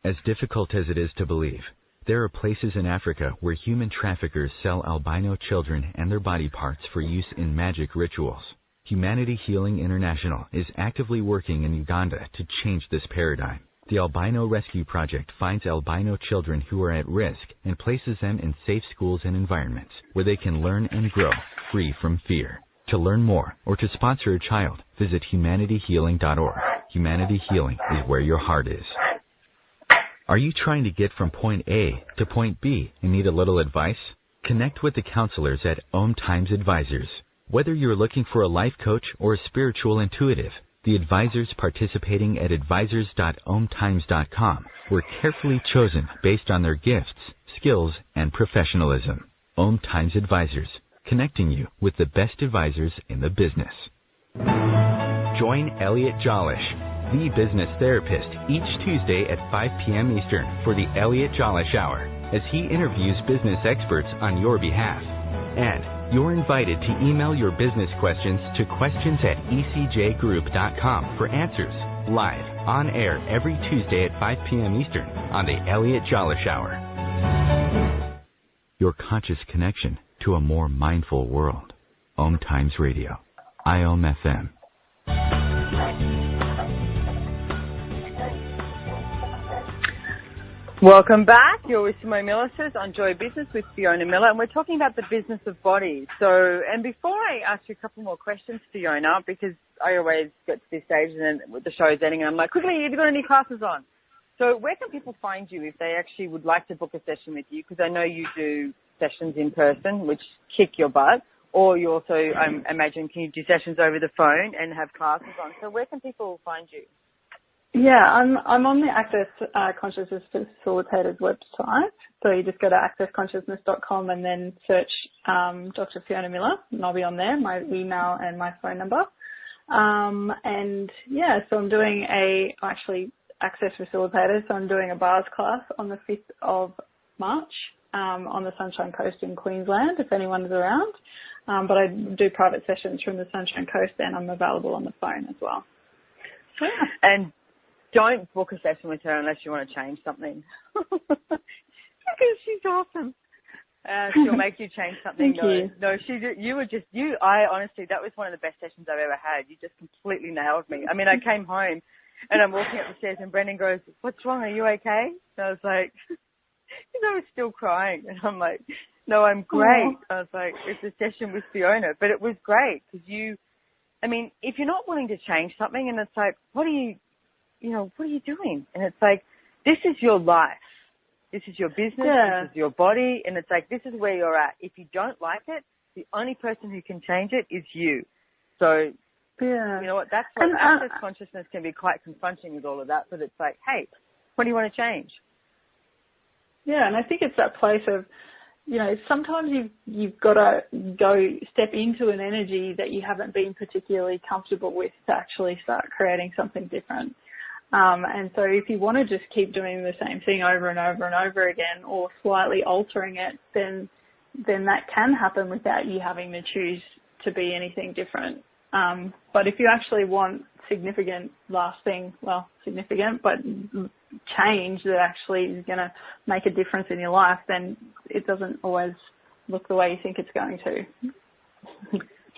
As difficult as it is to believe, there are places in Africa where human traffickers sell albino children and their body parts for use in magic rituals. Humanity Healing International is actively working in Uganda to change this paradigm. The Albino Rescue Project finds albino children who are at risk and places them in safe schools and environments where they can learn and grow free from fear. To learn more or to sponsor a child, visit humanityhealing.org. Humanity Healing is where your heart is. Are you trying to get from point A to point B and need a little advice? Connect with the counselors at OMTimes Advisors. Whether you're looking for a life coach or a spiritual intuitive, the advisors participating at advisors.omtimes.com were carefully chosen based on their gifts, skills, and professionalism. OMTimes Advisors, connecting you with the best advisors in the business. Join Elliot Jollish, the business therapist, each Tuesday at 5 p.m. Eastern for the Elliot Jollish Hour, as he interviews business experts on your behalf. And you're invited to email your business questions to questions@ecjgroup.com for answers, live, on air, every Tuesday at 5 p.m. Eastern on the Elliot Jollish Hour. Your conscious connection to to a more mindful world. OMTimes Radio. IOM FM. Welcome back. You're with Simone Milasas on Joy Business with Fiona Miller, and we're talking about the business of bodies. So, and before I ask you a couple more questions, Fiona, because I always get to this stage and then the show's ending and I'm like, quickly, have you got any classes on? So where can people find you if they actually would like to book a session with you? Because I know you do sessions in person, which kick your butt, or you also, I imagine, can you do sessions over the phone and have classes on? So where can people find you? Yeah, I'm on the Access Consciousness Facilitator's website. So you just go to accessconsciousness.com and then search Dr. Fiona Miller, and I'll be on there, my email and my phone number. And yeah, so I'm doing Access Facilitator, so I'm doing a bars class on the 5th of March on the Sunshine Coast in Queensland, if anyone is around. But I do private sessions from the Sunshine Coast, and I'm available on the phone as well. Yeah. And don't book a session with her unless you want to change something. Because she's awesome. She'll make you change something. I honestly, that was one of the best sessions I've ever had. You just completely nailed me. I mean, I came home and I'm walking up the stairs and Brendan goes, "What's wrong? Are you okay?" And I was like, I was still crying. And I'm like, "No, I'm great." I was like, it's a session with Fiona. But it was great because if you're not willing to change something and it's like, what are you doing? And it's like, this is your life. This is your business. Yeah. This is your body. And it's like, this is where you're at. If you don't like it, the only person who can change it is you. So, you know what? That's what access consciousness can be quite confronting with all of that. But it's like, hey, what do you want to change? Yeah, and I think it's that place of, sometimes you've got to go step into an energy that you haven't been particularly comfortable with to actually start creating something different. And so if you want to just keep doing the same thing over and over and over again, or slightly altering it, then that can happen without you having to choose to be anything different. But if you actually want significant, but change that actually is going to make a difference in your life, then it doesn't always look the way you think it's going to.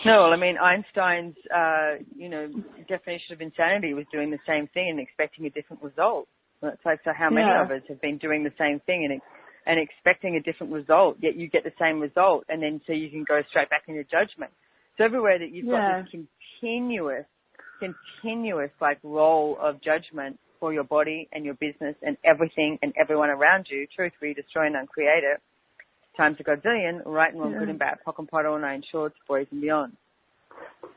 No, well, Einstein's, definition of insanity was doing the same thing and expecting a different result. Well, it's like, so how many of us have been doing the same thing and expecting a different result, yet you get the same result, and then so you can go straight back into judgment. So everywhere that you've got this continuous role of judgment for your body and your business and everything and everyone around you, truth, we destroy and uncreate it, times a godzillion, right and wrong, good and bad, pock and pot, all nine shorts, boys and beyond.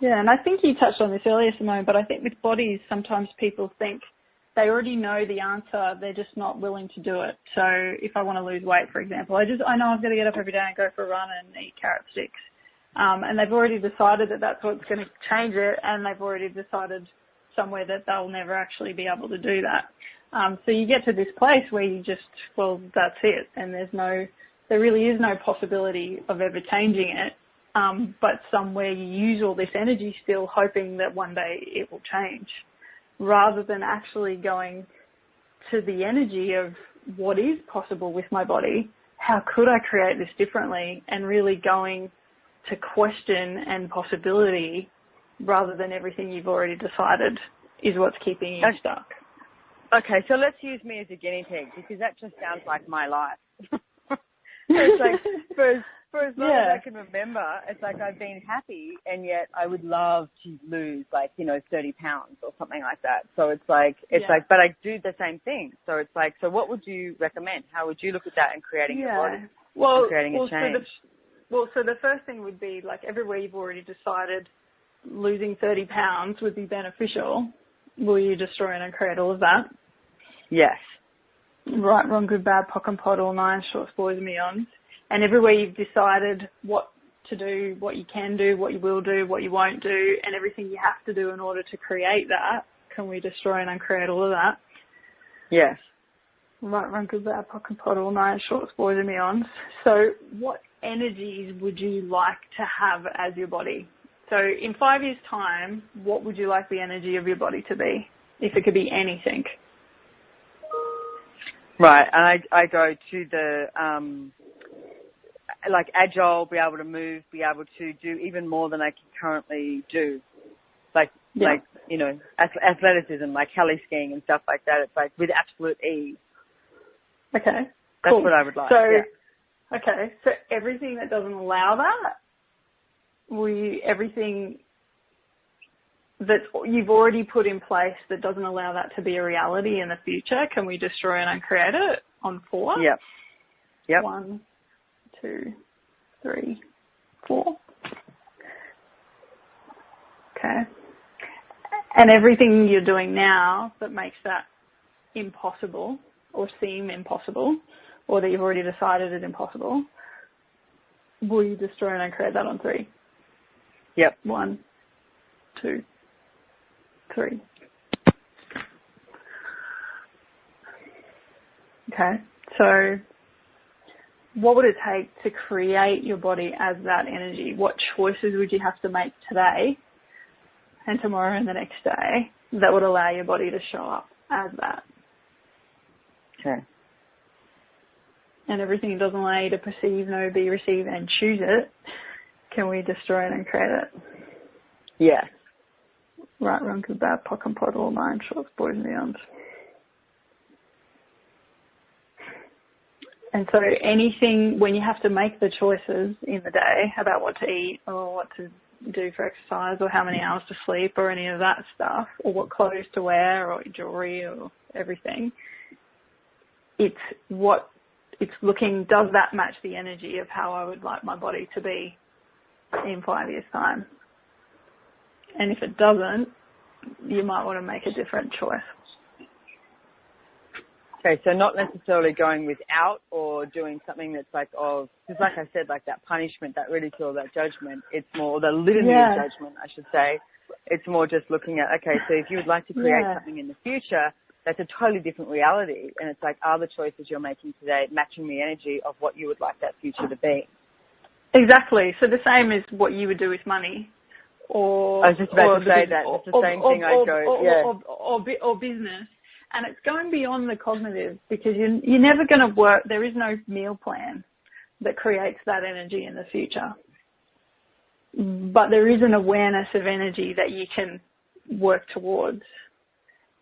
Yeah, and I think you touched on this earlier, Simone, but I think with bodies, sometimes people think they already know the answer, they're just not willing to do it. So if I want to lose weight, for example, I know I've got to get up every day and go for a run and eat carrot sticks. And they've already decided that that's what's going to change it, and they've already decided somewhere that they'll never actually be able to do that. So you get to this place where you just, that's it, and there really is no possibility of ever changing it, but somewhere you use all this energy still hoping that one day it will change, rather than actually going to the energy of what is possible with my body, how could I create this differently, and really going to question and possibility rather than everything you've already decided is what's keeping you stuck. Okay, so let's use me as a guinea pig, because that just sounds like my life. It's like, for as long as I can remember, it's like I've been happy, and yet I would love to lose 30 pounds or something like that. So it's like, but I do the same thing. So it's like, so what would you recommend? How would you look at that in creating your body? Creating a change? So the first thing would be, everywhere you've already decided losing 30 pounds would be beneficial. Will you destroy and create all of that? Yes. Right, wrong, good, bad, pock and pot, all nine, shorts, boys and beyond. And everywhere you've decided what to do, what you can do, what you will do, what you won't do, and everything you have to do in order to create that, can we destroy and uncreate all of that? Yes. Right, wrong, good, bad, pock and pot, all nine, shorts, boys and beyond. So what energies would you like to have as your body? So in 5 years' time, what would you like the energy of your body to be, if it could be anything? Right, and I go to the like agile, be able to move, be able to do even more than I can currently do. Like, you know, athleticism, like heli skiing and stuff like that. It's like with absolute ease. Okay. That's cool. what I would like. So, yeah. Okay. So everything that doesn't allow that, everything that you've already put in place that doesn't allow that to be a reality in the future, can we destroy and uncreate it on 4? Yep. Yep. 1, 2, 3, 4. Okay. And everything you're doing now that makes that impossible or seem impossible, or that you've already decided is impossible, will you destroy and uncreate that on 3? Yep. 1, 2, 3. Okay. So what would it take to create your body as that energy? What choices would you have to make today and tomorrow and the next day that would allow your body to show up as that? Okay. And everything it doesn't allow you to perceive, know, be, receive, and choose it, can we destroy it and create it? Yeah. Right, wrong, good, bad, pock and pot, all nine, shorts, boys and beyonds. And so anything, when you have to make the choices in the day about what to eat or what to do for exercise or how many hours to sleep or any of that stuff, or what clothes to wear or jewelry or everything, it's looking, does that match the energy of how I would like my body to be in 5 years' time? And if it doesn't, you might want to make a different choice. Okay, so not necessarily going without or doing something that's like because like I said, like that punishment, that ridicule, that judgment, it's more the litany of judgment, I should say. It's more just looking at, okay, so if you would like to create something in the future, that's a totally different reality. And it's like, are the choices you're making today matching the energy of what you would like that future to be? Exactly. So the same as what you would do with money. Or, I was just about to say that. It's the same thing I go, or business. And it's going beyond the cognitive because you're never going to work. There is no meal plan that creates that energy in the future. But there is an awareness of energy that you can work towards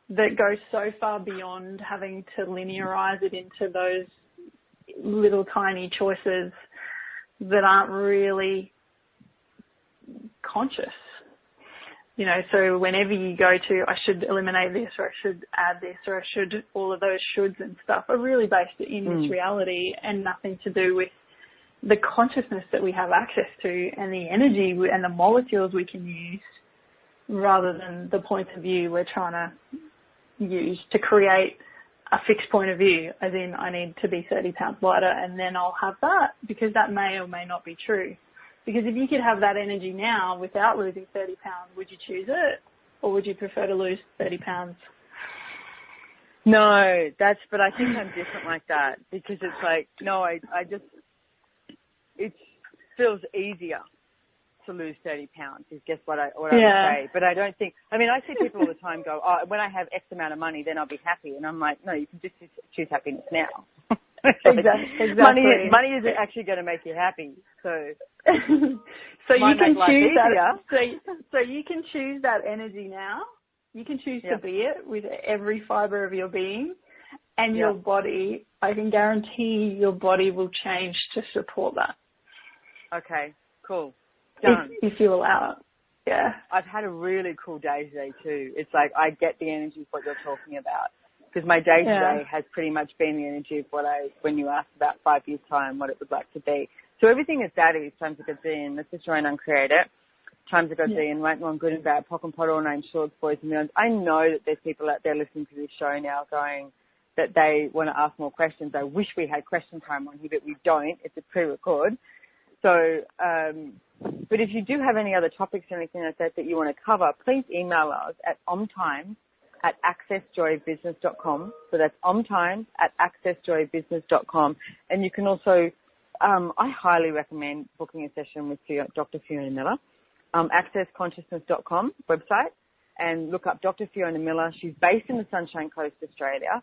that goes so far beyond having to linearize it into those little tiny choices that aren't really conscious. You know, so whenever you go to, I should eliminate this or I should add this or I should, all of those shoulds and stuff are really based in this reality and nothing to do with the consciousness that we have access to and the energy and the molecules we can use rather than the point of view we're trying to use to create a fixed point of view, as in I need to be 30 pounds lighter and then I'll have that, because that may or may not be true. Because if you could have that energy now without losing 30 pounds, would you choose it? Or would you prefer to lose 30 pounds? No, but I think I'm different like that because it's like, no, I just, it feels easier to lose 30 pounds is just what I would say. But I don't think, I mean, I see people all the time go, oh, when I have X amount of money, then I'll be happy. And I'm like, no, you can just choose happiness now. Exactly. Money isn't actually going to make you happy. So so you can choose that. So you can choose that energy now. You can choose to be it with every fiber of your being, and your body. I can guarantee your body will change to support that. Okay, cool. Done. If you allow it. Yeah. I've had a really cool day today too. It's like I get the energy of what you're talking about. Because my day today has pretty much been the energy of when you asked about 5 years' time, what it would like to be. So everything is that is times a good in. Let's just try and uncreate it. Times a good in, right, wrong, good and bad, pock and pot, all names, shorts, boys and beyonds. I know that there's people out there listening to this show now going that they want to ask more questions. I wish we had question time on here, but we don't. It's a pre-record. So, but if you do have any other topics or anything like that you want to cover, please email us at omtimes@accessjoybusiness.com. So that's omtimes@accessjoybusiness.com. And you can also, I highly recommend booking a session with Dr. Fiona Miller, accessconsciousness.com website, and look up Dr. Fiona Miller. She's based in the Sunshine Coast, Australia.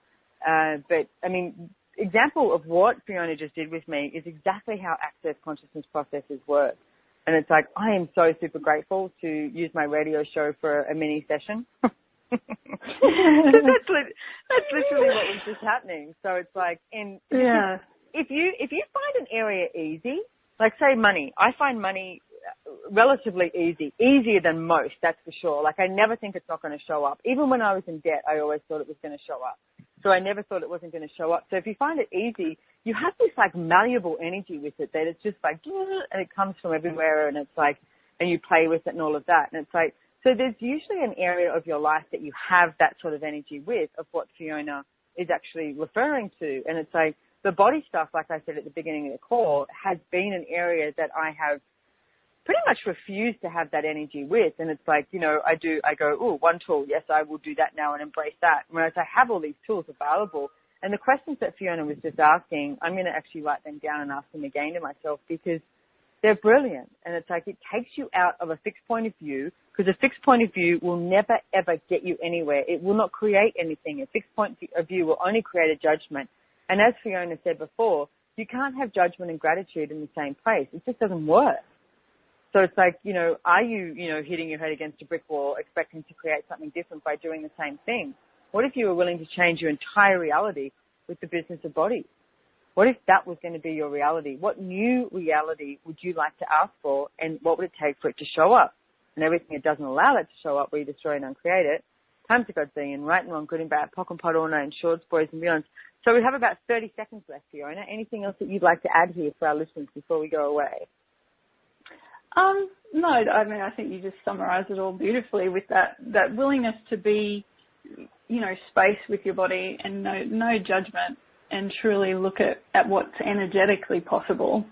But I mean, example of what Fiona just did with me is exactly how access consciousness processes work. And it's like, I am so super grateful to use my radio show for a mini session. that's literally what was just happening. So it's like, if you find an area easy, like say money, I find money relatively easy, easier than most, that's for sure. Like I never think it's not going to show up. Even when I was in debt, I always thought it was going to show up. So I never thought it wasn't going to show up. So if you find it easy, you have this like malleable energy with it that it's just like, and it comes from everywhere and it's like, and you play with it and all of that. And it's like, so there's usually an area of your life that you have that sort of energy with of what Fiona is actually referring to. And it's like the body stuff, like I said at the beginning of the call, has been an area that I have pretty much refused to have that energy with. And it's like, you know, I go, oh, one tool, yes, I will do that now and embrace that. Whereas I have all these tools available. And the questions that Fiona was just asking, I'm going to actually write them down and ask them again to myself because they're brilliant. And it's like it takes you out of a fixed point of view because a fixed point of view will never, ever get you anywhere. It will not create anything. A fixed point of view will only create a judgment. And as Fiona said before, you can't have judgment and gratitude in the same place. It just doesn't work. So it's like, you know, are you, you know, hitting your head against a brick wall expecting to create something different by doing the same thing? What if you were willing to change your entire reality with the business of bodies? What if that was going to be your reality? What new reality would you like to ask for, and what would it take for it to show up? And everything that doesn't allow that to show up, we destroy and uncreate it. Time to God's in, right and wrong, good and bad, pock and pot, all night, shorts, boys and beyonds. So we have about 30 seconds left, Fiona. Anything else that you'd like to add here for our listeners before we go away? No, I mean, I think you just summarised it all beautifully with that willingness to be, you know, space with your body and no judgment and truly look at what's energetically possible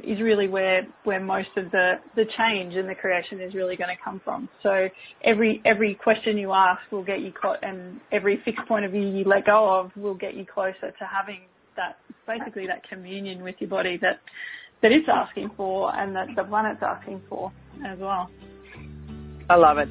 is really where most of the change and the creation is really going to come from. So every question you ask will get you and every fixed point of view you let go of will get you closer to having that, basically that communion with your body that it's asking for and that the planet's asking for as well. I love it.